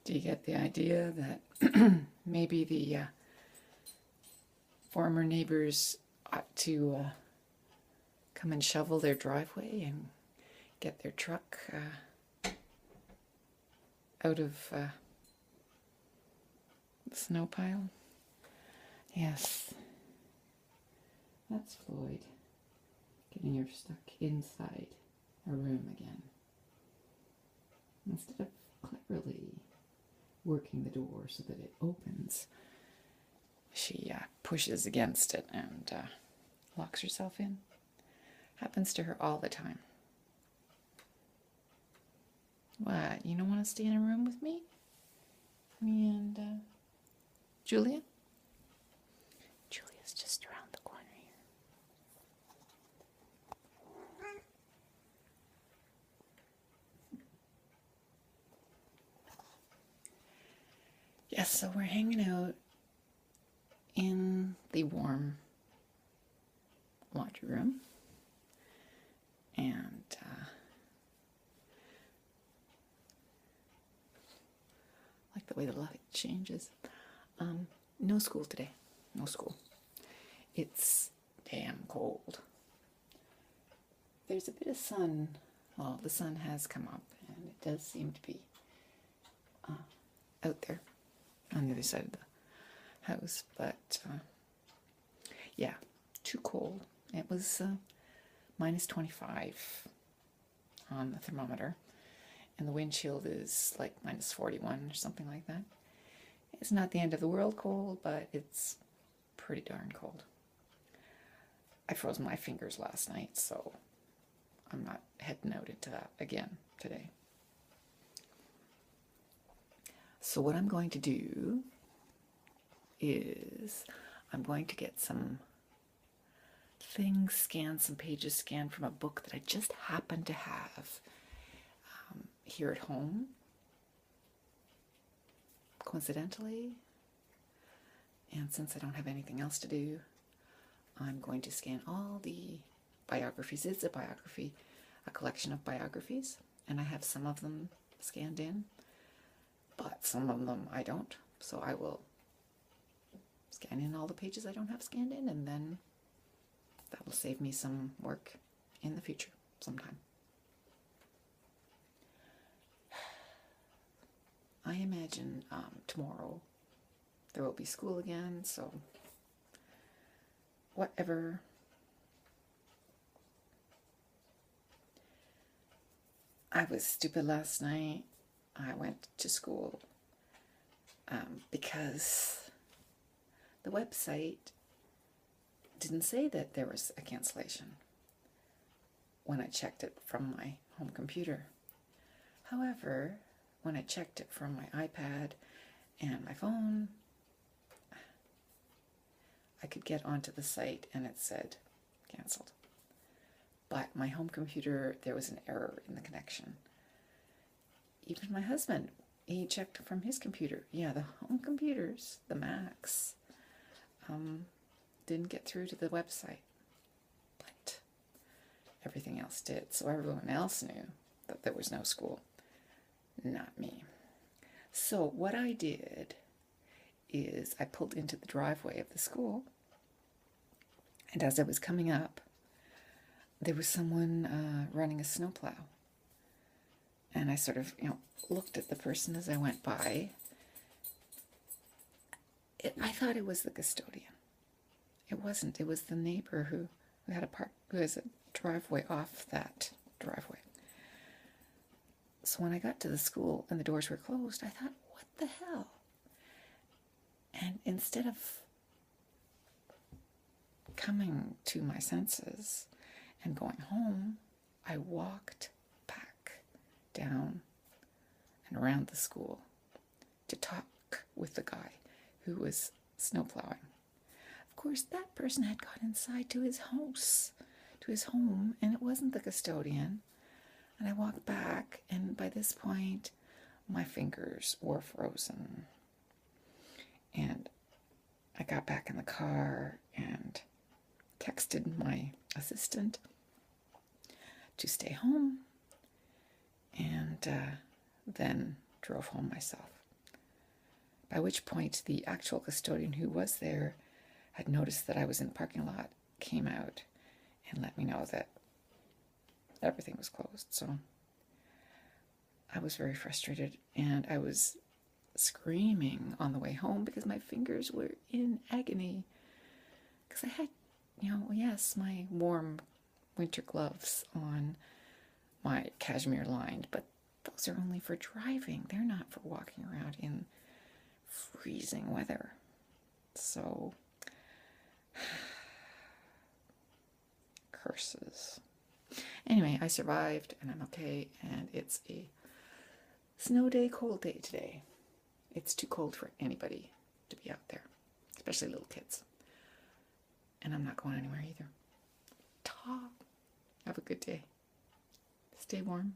Do you get the idea that maybe the former neighbors ought to come and shovel their driveway and get their truck out of the snow pile? Yes, that's Floyd getting her stuck inside a room again. Instead of cleverly working the door so that it opens, she pushes against it and locks herself in. Happens to her all the time. What, you don't want to stay in a room with me? Me and Julia? Julia's just around the corner here. Yes, so we're hanging out in the warm laundry room. And like the way the light changes. No school today. No school. It's damn cold. There's a bit of sun. Well, the sun has come up, and it does seem to be out there on the other side of the house. But yeah, too cold. It was minus 25 on the thermometer, and the windshield is like minus 41 or something like that. It's not the end of the world cold, but it's pretty darn cold. I froze my fingers last night, so I'm not heading out into that again today. So what I'm going to do is I'm going to get some things scanned, some pages scanned from a book that I just happen to have here at home, coincidentally. And since I don't have anything else to do, I'm going to scan all the biographies. It's a biography, a collection of biographies, and I have some of them scanned in, but some of them I don't. So I will scan in all the pages I don't have scanned in, and then that will save me some work in the future sometime. I imagine tomorrow there will be school again, so whatever. I was stupid last night. I went to school because the website didn't say that there was a cancellation when I checked it from my home computer. However, when I checked it from my iPad and my phone, I could get onto the site and it said canceled. But my home computer, there was an error in the connection. Even my husband, he checked from his computer. Yeah, the home computers, the Macs, didn't get through to the website. But everything else did. So everyone else knew that there was no school. Not me. So what I did is I pulled into the driveway of the school, and as I was coming up, there was someone running a snowplow. And I sort of, looked at the person as I went by. I thought it was the custodian. It wasn't. It was the neighbor who has a driveway off that driveway. So when I got to the school and the doors were closed, I thought, what the hell? And instead of coming to my senses and going home, I walked back down and around the school to talk with the guy who was snowplowing. Of course, that person had got inside to his house, to his home, and it wasn't the custodian. And I walked back, and by this point, my fingers were frozen. And I got back in the car and texted my assistant to stay home, and then drove home myself. By which point the actual custodian who was there had noticed that I was in the parking lot, came out, and let me know that everything was closed. So I was very frustrated, and I was screaming on the way home because my fingers were in agony. Because I had, yes, my warm winter gloves on, my cashmere lined, but those are only for driving. They're not for walking around in freezing weather. So, curses. Anyway, I survived and I'm okay, and it's a snow day, cold day today. It's too cold for anybody to be out there, especially little kids. And I'm not going anywhere either. Ta! Have a good day. Stay warm.